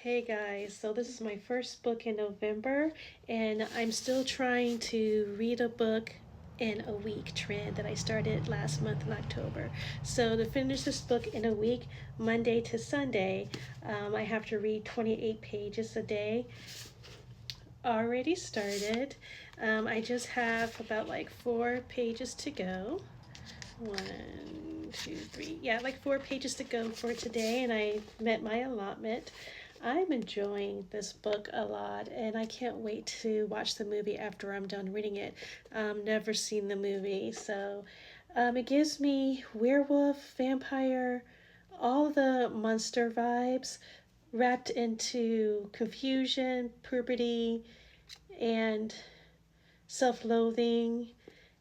Hey guys, so this is my first book in November, and I'm still trying to read a book in a week trend that I started last month in October. So to finish this book in a week, Monday to Sunday, I have to read 28 pages a day. Already started. I just have about like 4 pages to go. One, two, three. Yeah, like 4 pages to go for today, and I met my allotment. I'm enjoying this book a lot, and I can't wait to watch the movie after I'm done reading it. Never seen the movie, so it gives me werewolf, vampire, all the monster vibes wrapped into confusion, puberty, and self loathing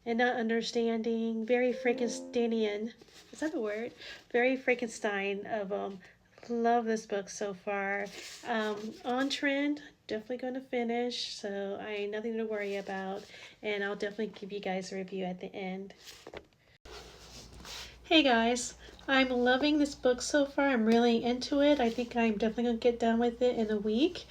and not understanding. Very Frankensteinian. Is that a word? Very Frankenstein of them. Love this book so far. On trend, definitely going to finish, so I ain't nothing to worry about, and I'll definitely give you guys a review at the end. Hey guys, I'm loving this book so far. I'm really into it. I think I'm definitely going to get done with it in a week,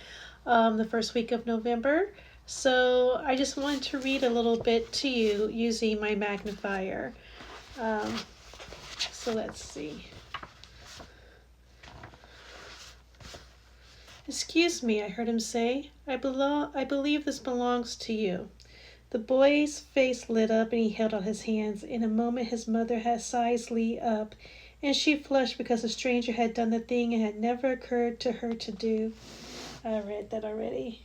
the first week of November. So I just wanted to read a little bit to you using my magnifier. Um, so let's see. Excuse me, I heard him say. I believe this belongs to you. The boy's face lit up and he held out his hands. In a moment his mother had sized Lee up, and she flushed because the stranger had done the thing it had never occurred to her to do. I read that already.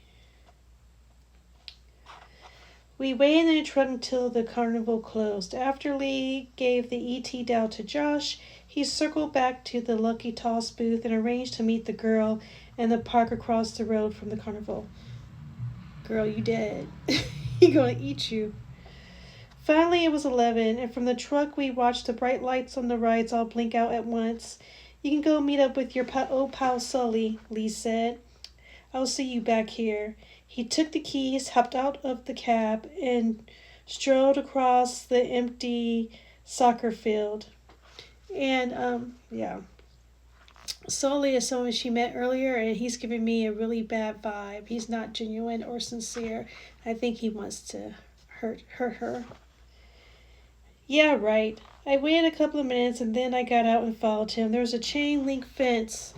We waited in the truck until the carnival closed. After Lee gave the ET doll to Josh, he circled back to the Lucky Toss booth and arranged to meet the girl in the park across the road from the carnival. Girl, you dead. He gonna eat you. Finally, it was 11, and from the truck we watched the bright lights on the rides all blink out at once. You can go meet up with your old pal Sully, Lee said. I'll see you back here. He took the keys, hopped out of the cab, and strode across the empty soccer field. And, yeah. Sully is someone she met earlier, and he's giving me a really bad vibe. He's not genuine or sincere. I think he wants to hurt her. Yeah, right. I waited a couple of minutes, and then I got out and followed him. There was a chain link fence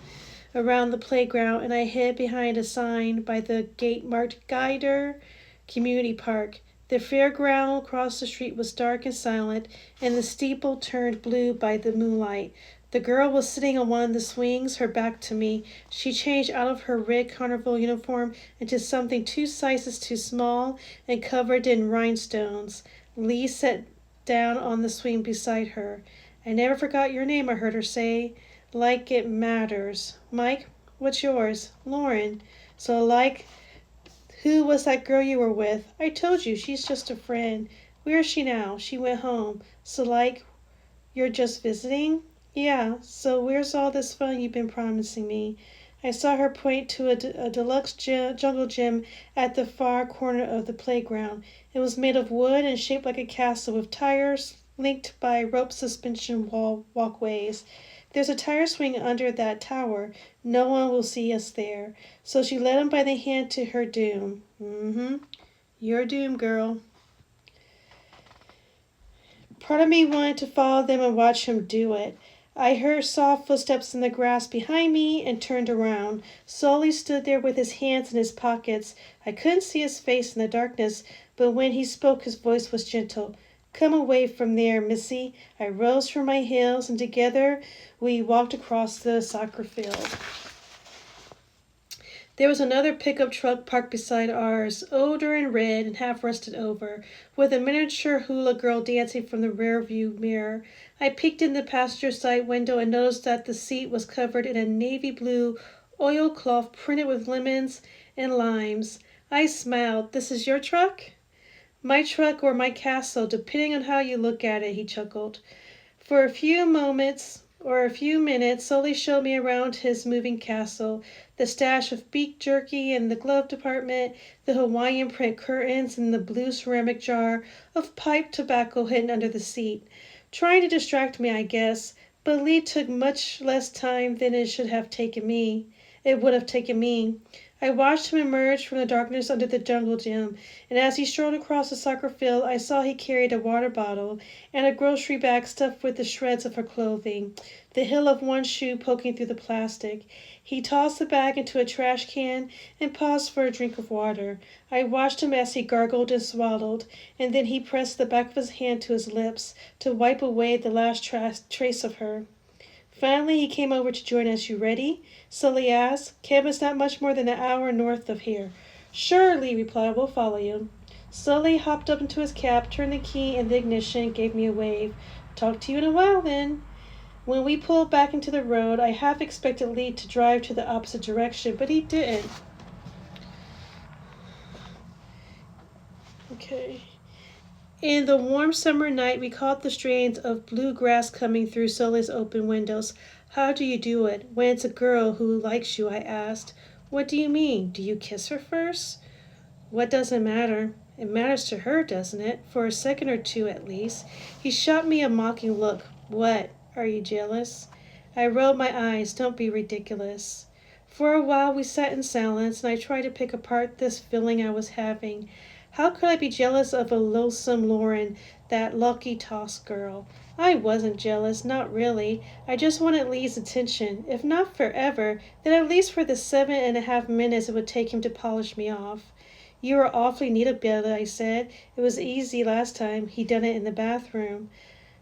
around the playground, and I hid behind a sign by the gate marked Guider Community Park. The fairground across the street was dark and silent, and the steeple turned blue by the moonlight. The girl was sitting on one of the swings, her back to me. She changed out of her red carnival uniform into something 2 sizes too small and covered in rhinestones. Lee sat down on the swing beside her. I never forgot your name, I heard her say. Like it matters. Mike, what's yours? Lauren. So like, who was that girl you were with? I told you, she's just a friend. Where is she now? She went home. So like, you're just visiting? Yeah, so where's all this fun you've been promising me? I saw her point to a deluxe jungle gym at the far corner of the playground. It was made of wood and shaped like a castle with tires linked by rope suspension walkways. There's a tire swing under that tower. No one will see us there. So she led him by the hand to her doom. Your doom, girl. Part of me wanted to follow them and watch him do it. I heard soft footsteps in the grass behind me and turned around. Sully stood there with his hands in his pockets. I couldn't see his face in the darkness, but when he spoke his voice was gentle. Come away from there, Missy. I rose from my heels, and together we walked across the soccer field. There was another pickup truck parked beside ours, older and red and half rusted over, with a miniature hula girl dancing from the rearview mirror. I peeked in the passenger side window and noticed that the seat was covered in a navy blue oilcloth printed with lemons and limes. I smiled. This is your truck? My truck or my castle, depending on how you look at it, he chuckled. For a few minutes, Sully showed me around his moving castle, the stash of beef jerky in the glove department, the Hawaiian print curtains, and the blue ceramic jar of pipe tobacco hidden under the seat. Trying to distract me, I guess, but Lee took much less time than it should have taken me. it would have taken me. I watched him emerge from the darkness under the jungle gym, and as he strolled across the soccer field, I saw he carried a water bottle and a grocery bag stuffed with the shreds of her clothing, the heel of one shoe poking through the plastic. He tossed the bag into a trash can and paused for a drink of water. I watched him as he gargled and swallowed, and then he pressed the back of his hand to his lips to wipe away the last trace of her. Finally, he came over to join us. You ready? Sully asked. Camp is not much more than an hour north of here. Sure, Lee replied. We'll follow you. Sully hopped up into his cab, turned the key in the ignition, and gave me a wave. Talk to you in a while, then. When we pulled back into the road, I half expected Lee to drive to the opposite direction, but he didn't. Okay. In the warm summer night, we caught the strains of bluegrass coming through Sully's open windows. How do you do it? When it's a girl who likes you, I asked. What do you mean? Do you kiss her first? What doesn't matter? It matters to her, doesn't it? For a second or two, at least. He shot me a mocking look. What? Are you jealous? I rolled my eyes. Don't be ridiculous. For a while we sat in silence, and I tried to pick apart this feeling I was having. How could I be jealous of a loathsome Lauren, that lucky toss girl? I wasn't jealous, not really. I just wanted Lee's attention. If not forever, then at least for the 7.5 minutes it would take him to polish me off. You were awfully neat about it, I said. It was easy last time. He'd done it in the bathroom.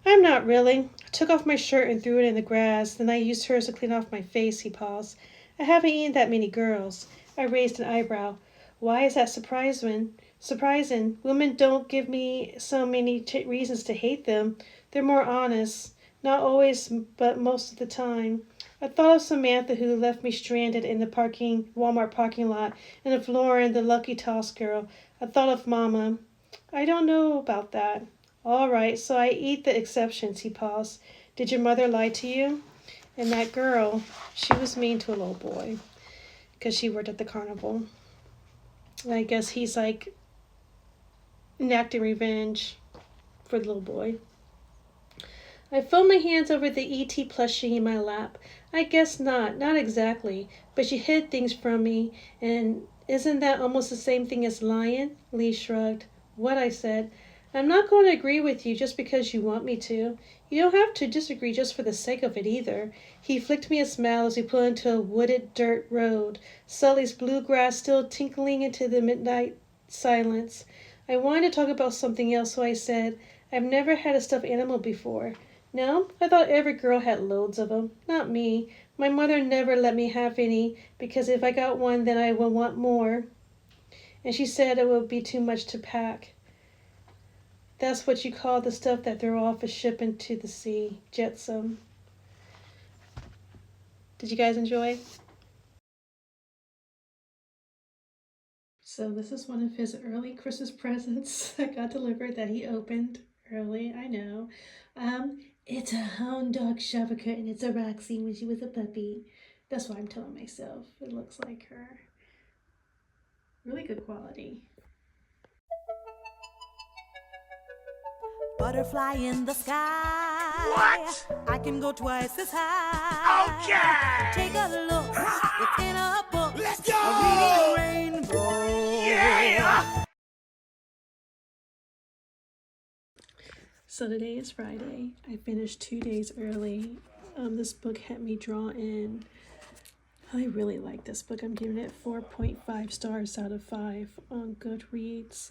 I'm not really. I took off my shirt and threw it in the grass. Then I used hers to clean off my face, he paused. I haven't eaten that many girls. I raised an eyebrow. Why is that surprising? Women don't give me so many reasons to hate them. They're more honest. Not always, but most of the time. I thought of Samantha, who left me stranded in the Walmart parking lot, and of Lauren, the lucky toss girl. I thought of Mama. I don't know about that. All right, so I eat the exceptions, he paused. Did your mother lie to you? And that girl, she was mean to a little boy because she worked at the carnival. And I guess he's like enacting revenge for the little boy. I folded my hands over the E.T. plushie in my lap. I guess not exactly, but she hid things from me, and isn't that almost the same thing as lying? Lee shrugged. What? I said. I'm not going to agree with you just because you want me to. You don't have to disagree just for the sake of it either. He flicked me a smile as we pulled into a wooded dirt road, Sully's bluegrass still tinkling into the midnight silence. I wanted to talk about something else, so I said, I've never had a stuffed animal before. No? I thought every girl had loads of them. Not me. My mother never let me have any, because if I got one, then I would want more. And she said it would be too much to pack. That's what you call the stuff that throw off a ship into the sea. Jetsam. Did you guys enjoy? So this is one of his early Christmas presents that got delivered that he opened early. I know. It's a hound dog Shavaka and it's a Roxy when she was a puppy. That's what I'm telling myself. It looks like her. Really good quality. Butterfly in the sky. What? I can go twice as high. Okay. Take a look. It's in a book. Let's go. A rainbow. Yeah. So today is Friday. I finished 2 days early. This book had me draw in. I really like this book. I'm giving it 4.5 stars out of 5 on Goodreads.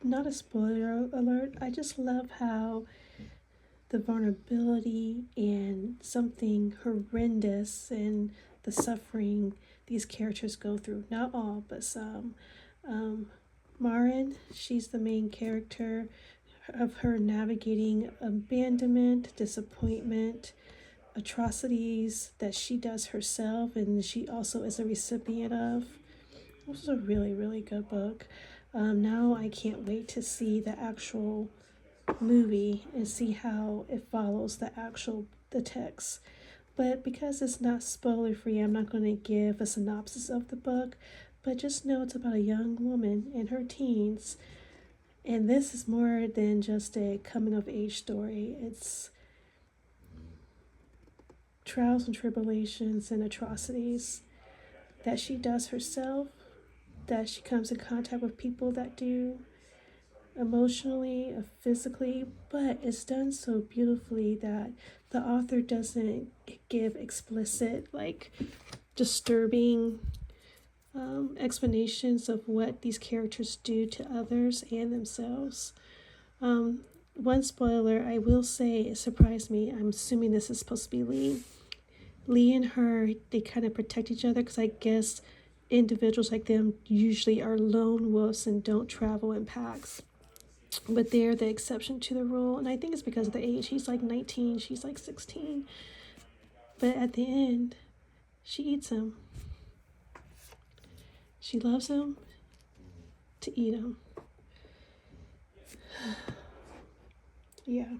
Not a spoiler alert. I just love how the vulnerability and something horrendous and the suffering these characters go through. Not all, but some. Marin, she's the main character of her navigating abandonment, disappointment, atrocities that she does herself and she also is a recipient of. This is a really, really good book. Now I can't wait to see the actual movie and see how it follows the text. But because it's not spoiler free, I'm not going to give a synopsis of the book, but just know it's about a young woman in her teens. And this is more than just a coming of age story. It's trials and tribulations and atrocities that she does herself, that she comes in contact with people that do, emotionally or physically, but it's done so beautifully that the author doesn't give explicit, like, disturbing explanations of what these characters do to others and themselves. One spoiler I will say, it surprised me. I'm assuming this is supposed to be Lee. Lee and her, they kind of protect each other because I guess individuals like them usually are lone wolves and don't travel in packs. But they're the exception to the rule, and I think it's because of the age. He's like 19, she's like 16. But at the end, she eats him. She loves him to eat him. Yeah.